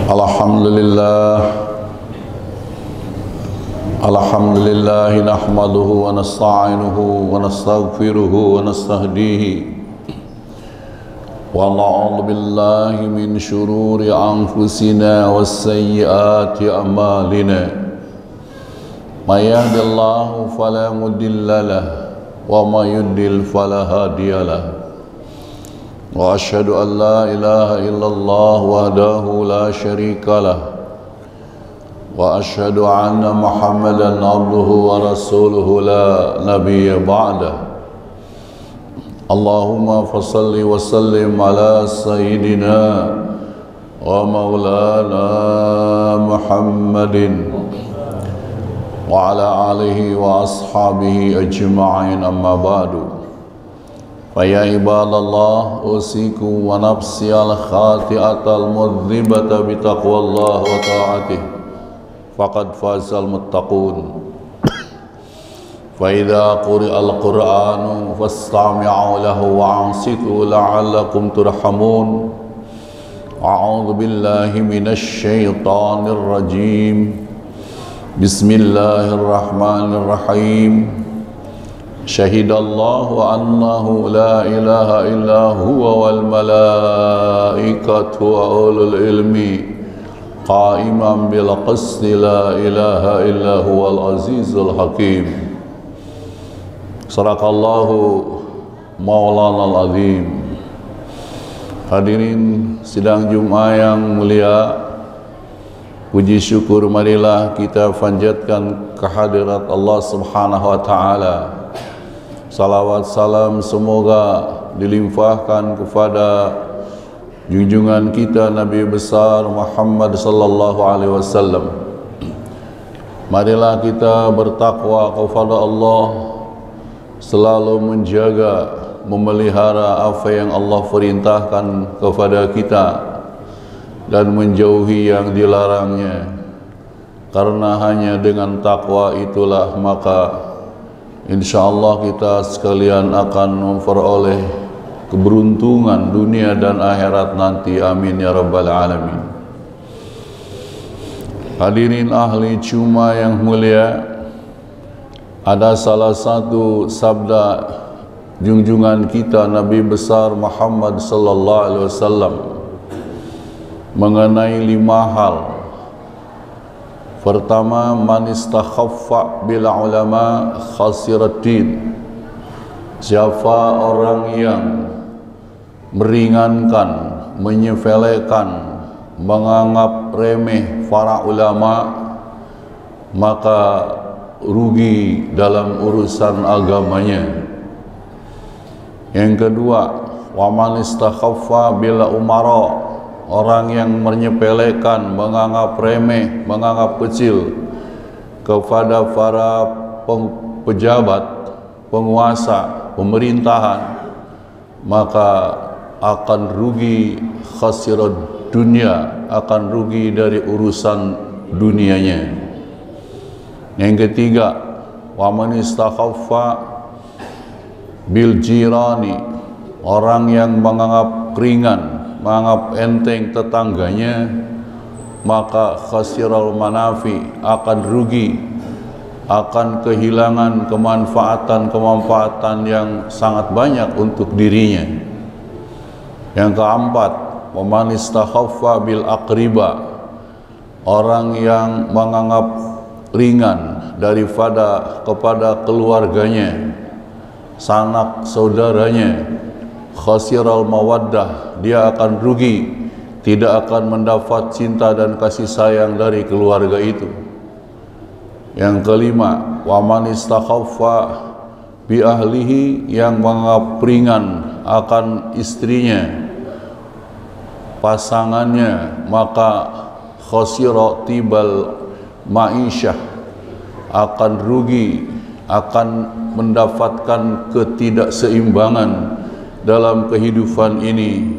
Alhamdulillah nahmaduhu wa nasta'inuhu wa nastaghfiruhu wa nastahdihi wa na'udzu billahi min shururi anfusina was sayyiati a'malina may yahdihillahu fala mudilla lahu wa may yudlil fala hadiya lahu wa asyhadu an la ilaha illallah wahdahu la syarika lahu wa asyhadu anna Muhammadan abduhu wa rasuluhu la nabiyya ba'dah. Allahumma fassalli wa sallim ala sayyidina wa maulana Muhammadin wa ala alihi wa ashabihi ajma'in, amma ba'du. Fa ya ibadallah, usiku wa nafsi al khati'atal mudhibata bi taqwallah wa ta'atih, faqad fazal muttaqun. Fa idza quri'al qur'anu fastami'u lahu wa ansitu la'allakum turhamun. A'udzu billahi minasy syaithanir rajim. Bismillahirrahmanirrahim. Syahidallahu annahu la ilaha illa huwa wal malaikatu wa ulul ilmi qa'iman bil qisti la ilaha illa huwal azizul hakim. Sadaqallahu maulanal azim. Hadirin sidang Jumat yang mulia, puji syukur marilah kita panjatkan kehadirat Allah Subhanahu wa taala. Salawat salam semoga dilimpahkan kepada junjungan kita Nabi besar Muhammad sallallahu alaihi wasallam. Marilah kita bertakwa kepada Allah, selalu menjaga, memelihara apa yang Allah perintahkan kepada kita dan menjauhi yang dilarangnya. Karena hanya dengan takwa itulah maka insyaallah kita sekalian akan memperoleh keberuntungan dunia dan akhirat nanti. Amin ya rabbal alamin. Hadirin ahli Jumat yang mulia, ada salah satu sabda junjungan kita Nabi besar Muhammad sallallahu alaihi wasallam mengenai 5 hal. Pertama, man istakhaffa bil ulama khasiraddin. Siapa orang yang meringankan, menyepelekan, menganggap remeh para ulama, maka rugi dalam urusan agamanya. Yang kedua, wa man istakhaffa bil umara. Orang yang menyepelekan, menganggap remeh, menganggap kecil kepada para pejabat, penguasa, pemerintahan, maka akan rugi khasirat dunia, akan rugi dari urusan dunianya. Yang ketiga, wa man istakhaffa bil jirani. Orang yang menganggap ringan, menganggap enteng tetangganya, maka khasiral manafi, akan rugi, akan kehilangan kemanfaatan yang sangat banyak untuk dirinya. Yang keempat, wa man istakhaffa bil aqriba. Orang yang menganggap ringan kepada keluarganya, sanak saudaranya, khasiral mawaddah, dia akan rugi, tidak akan mendapat cinta dan kasih sayang dari keluarga itu. Yang kelima, wa man istakhaffa bi ahlihi. Yang menganggap ringan akan istrinya, pasangannya, maka khasira tibal ma'isyah, akan rugi, akan mendapatkan ketidakseimbangan dalam kehidupan ini.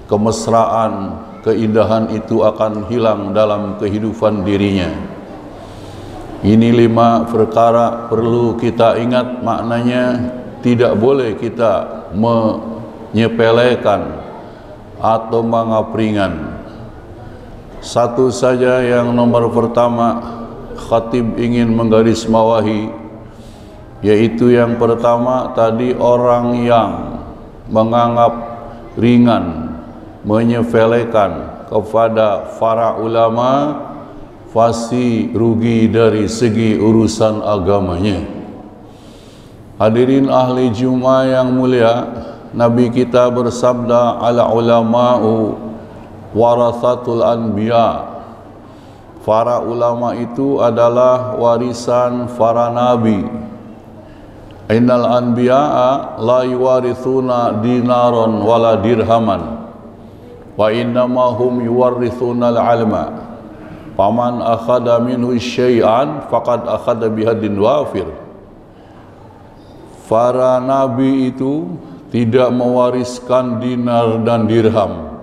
Kemesraan, keindahan itu akan hilang dalam kehidupan dirinya. Ini 5 perkara perlu kita ingat maknanya. Tidak boleh kita menyepelekan atau menganggap ringan. Satu saja yang nomor pertama khatib ingin menggarisbawahi, yaitu yang pertama tadi, orang yang menganggap ringan, menyepelekan kepada para ulama pasti rugi dari segi urusan agamanya. Hadirin ahli Jumat yang mulia, Nabi kita bersabda, al ulama'u warathatul anbiya. Para ulama itu adalah warisan para nabi. Innal anbiya'a la yuwarithuna dinaron wala dirhaman wa innama hum yuwarithuna al-ilma. Faman akhadha minhu syai'an faqad akhadha bihadin wafir. Para nabi itu tidak mewariskan dinar dan dirham.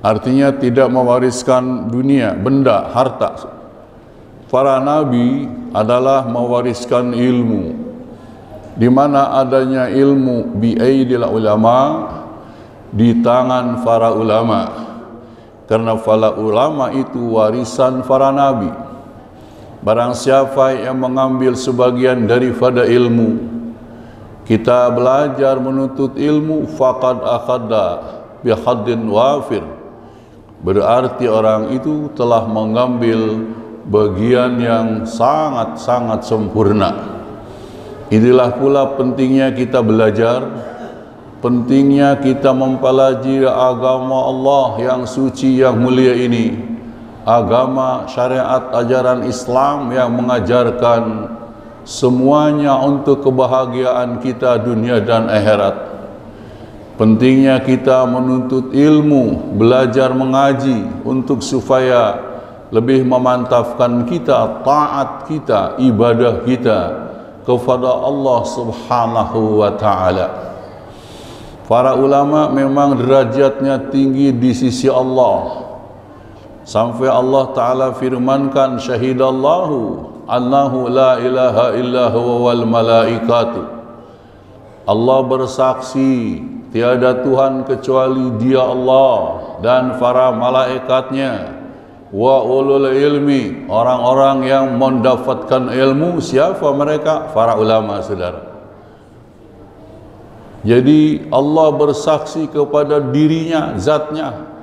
Artinya tidak mewariskan dunia, benda, harta. Para nabi adalah mewariskan ilmu. Di mana adanya ilmu bi'aidil ulama, di tangan para ulama. Karena para ulama itu warisan para nabi. Barang siapa yang mengambil sebagian daripada ilmu, kita belajar menuntut ilmu, faqad akhadha bihaddin wafir. Berarti orang itu telah mengambil bagian yang sangat-sangat sempurna. Inilah pula pentingnya kita belajar, pentingnya kita mempelajari agama Allah yang suci, yang mulia ini. Agama syariat ajaran Islam yang mengajarkan semuanya untuk kebahagiaan kita dunia dan akhirat. Pentingnya kita menuntut ilmu, belajar mengaji untuk supaya lebih memantapkan kita, taat kita, ibadah kita kepada Allah Subhanahu wa ta'ala. Para ulama memang derajatnya tinggi di sisi Allah. Sampai Allah Ta'ala firmankan, syahidallahu annahu la ilaha illa huwa wal malaikatu. Allah bersaksi tiada Tuhan kecuali Dia Allah dan para malaikatnya. Wa ulul ilmi, orang-orang yang mendapatkan ilmu. Siapa mereka? Para ulama, saudara. Jadi Allah bersaksi kepada dirinya, zatnya.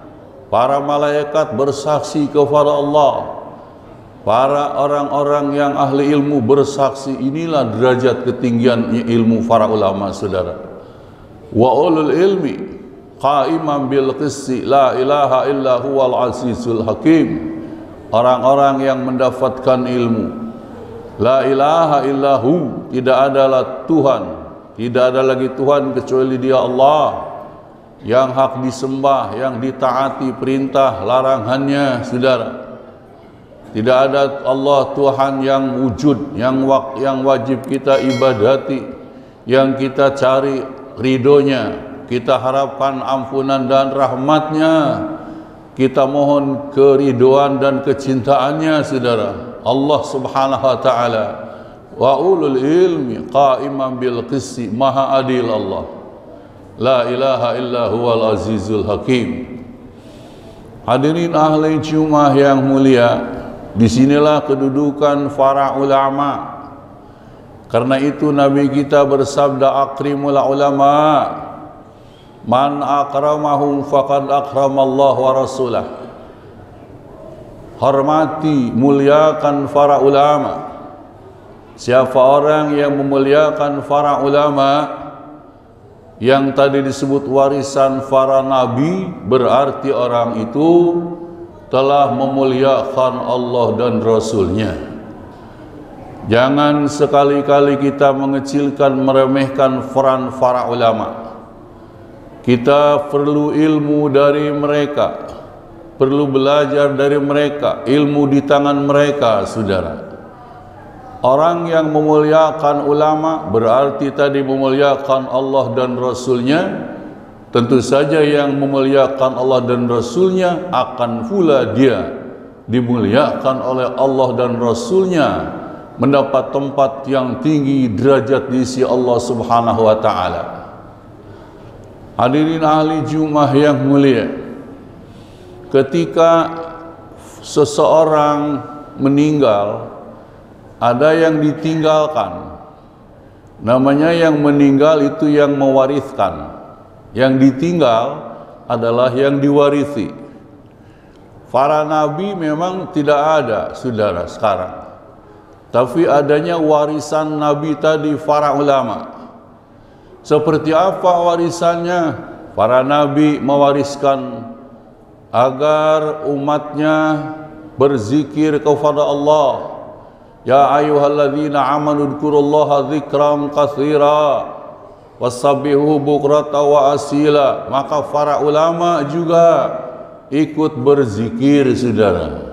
Para malaikat bersaksi kepada Allah. Para orang-orang yang ahli ilmu bersaksi. Inilah derajat ketinggian ilmu para ulama, saudara. Wa ulul ilmi qaiman bil qisti la ilaha illa huwal azizul hakim. Orang-orang yang mendapatkan ilmu, la ilaha illahu, tidak adalah Tuhan, tidak ada lagi Tuhan kecuali Dia Allah yang hak disembah, yang ditaati perintah larangannya, saudara. Tidak ada Allah Tuhan yang wujud, yang wajib kita ibadati, yang kita cari ridhonya, kita harapkan ampunan dan rahmatnya, kita mohon keridhaan dan kecintaannya, saudara. Allah Subhanahu wa ta'ala. Wa ulul ilmi qaiman bil qisti, maha adil Allah. La ilaha illa huwal azizul hakim. Hadirin ahli Jumat yang mulia, disinilah kedudukan para ulama. Karena itu Nabi kita bersabda, akrimul ulama, man akramahum faqad akramallah wa rasulah. Hormati, muliakan para ulama. Siapa orang yang memuliakan para ulama, yang tadi disebut warisan para nabi, berarti orang itu telah memuliakan Allah dan Rasulnya. Jangan sekali-kali kita mengecilkan, meremehkan peran para ulama. Kita perlu ilmu dari mereka, perlu belajar dari mereka, ilmu di tangan mereka, saudara. Orang yang memuliakan ulama berarti tadi memuliakan Allah dan Rasulnya. Tentu saja yang memuliakan Allah dan Rasulnya akan pula dia dimuliakan oleh Allah dan Rasulnya, mendapat tempat yang tinggi derajat di sisi Allah Subhanahu wa ta'ala. Hadirin ahli Jumat yang mulia, ketika seseorang meninggal, ada yang ditinggalkan. Namanya yang meninggal itu yang mewariskan. Yang ditinggal adalah yang diwarisi. Para nabi memang tidak ada, saudara, sekarang. Tapi adanya warisan nabi tadi, para ulama. Seperti apa warisannya? Para nabi mewariskan agar umatnya berzikir kepada Allah. Ya ayyuhalladzina amanu dzkurullaha dzikran katsira wasabbihu bukrata wa asila. Maka para ulama juga ikut berzikir, saudara.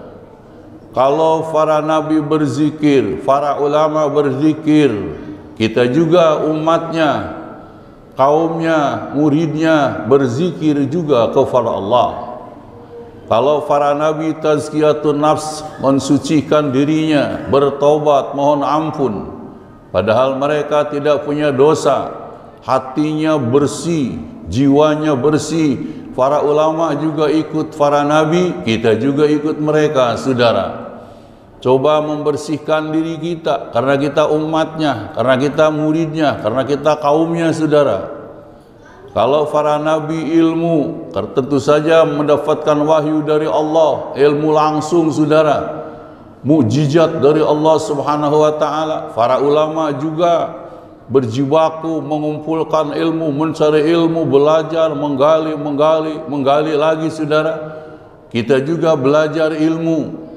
Kalau para nabi berzikir, para ulama berzikir, kita juga umatnya, kaumnya, muridnya berzikir juga kepada Allah. Kalau para nabi tazkiyatun nafs, mensucikan dirinya, bertobat, mohon ampun, padahal mereka tidak punya dosa, hatinya bersih, jiwanya bersih. Para ulama juga ikut para nabi, kita juga ikut mereka, saudara. Coba membersihkan diri kita, karena kita umatnya, karena kita muridnya, karena kita kaumnya, saudara. Kalau para nabi ilmu, tentu saja mendapatkan wahyu dari Allah, ilmu langsung, saudara, mukjizat dari Allah Subhanahu wa taala. Para ulama juga berjibaku mengumpulkan ilmu, mencari ilmu, belajar, menggali lagi, saudara. Kita juga belajar ilmu.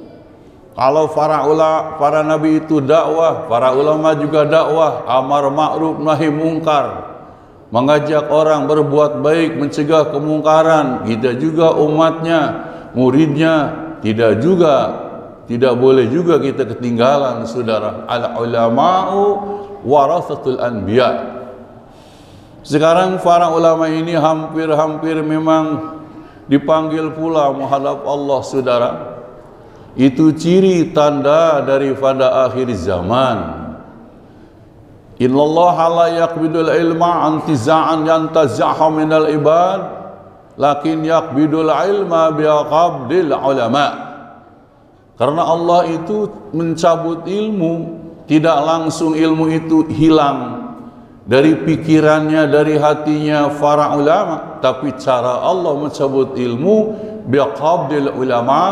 Kalau para nabi itu dakwah, para ulama juga dakwah, amar ma'ruf nahi mungkar, mengajak orang berbuat baik, mencegah kemungkaran. Kita juga umatnya, muridnya, tidak boleh juga kita ketinggalan, saudara. Al ulama'u warasatul anbiya. Sekarang para ulama ini hampir memang dipanggil pula menghadap Allah, saudara. Itu ciri tanda daripada akhir zaman. Innallaha la yaqbidul ilma antiza'an yantazaha minal ibad, lakin yaqbidul ilma biaqabdil ulama. Karena Allah itu mencabut ilmu, tidak langsung ilmu itu hilang dari pikirannya, dari hatinya para ulama, tapi cara Allah mencabut ilmu biaqabdil ulama,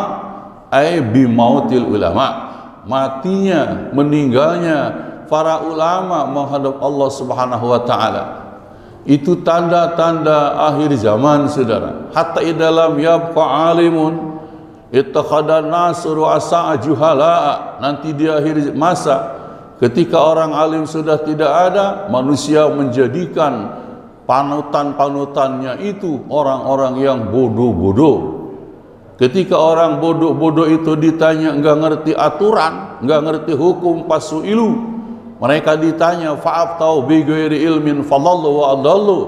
ay bimautil ulama, matinya, meninggalnya para ulama menghadap Allah Subhanahu wa taala. Itu tanda-tanda akhir zaman, saudara. Hatta idalam yabqa alimun ittakhadhan nasru asa juhala. Nanti di akhir masa, ketika orang alim sudah tidak ada, manusia menjadikan panutan-panutannya itu orang-orang yang bodoh-bodoh. Ketika orang bodoh-bodoh itu ditanya, enggak ngerti aturan, enggak ngerti hukum, pasuilu, mereka ditanya fa'aftau bi ghairi ilmin fadallu wa adallu.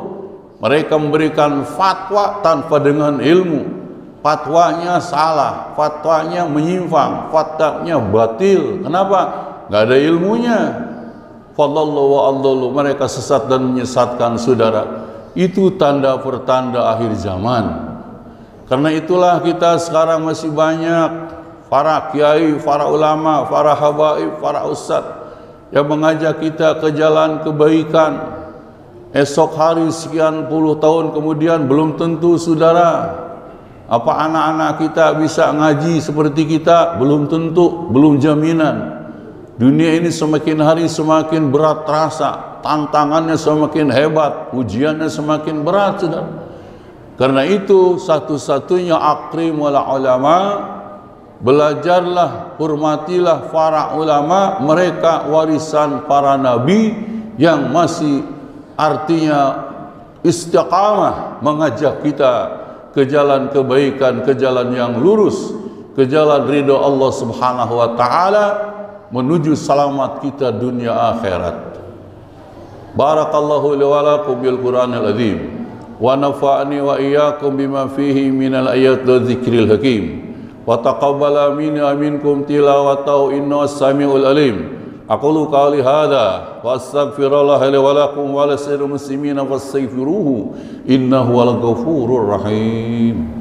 Mereka memberikan fatwa tanpa dengan ilmu. Fatwanya salah, fatwanya menyimpang, fatwanya batil. Kenapa? Enggak ada ilmunya. Fadallu wa adallu, mereka sesat dan menyesatkan, saudara. Itu tanda pertanda akhir zaman. Karena itulah kita sekarang masih banyak para kiai, para ulama, para habaib, para ustadz yang mengajak kita ke jalan kebaikan. Esok hari sekian puluh tahun kemudian belum tentu, saudara, apa anak-anak kita bisa ngaji seperti kita, belum tentu, belum jaminan. Dunia ini semakin hari semakin berat terasa, tantangannya semakin hebat, ujiannya semakin berat, saudara. Karena itu satu-satunya akrim wal ulama, belajarlah, hormatilah para ulama, mereka warisan para nabi yang masih artinya istiqamah, mengajak kita ke jalan kebaikan, ke jalan yang lurus, ke jalan ridho Allah Subhanahu wa taala, menuju selamat kita dunia akhirat. Barakallahu li wa lakum bil Qur'anil azim wa nafa'ani wa iyyakum bima fihi minal ayat wa dzikril hakim. Wa taqabbala minna minkum tilawatahu innahu as-sami'ul alim. Aqulu qawli hadza wa astaghfirullah li wa lakum wa lisa'iril muslimina fastaghfiruhu innahu wal ghafurur rahim.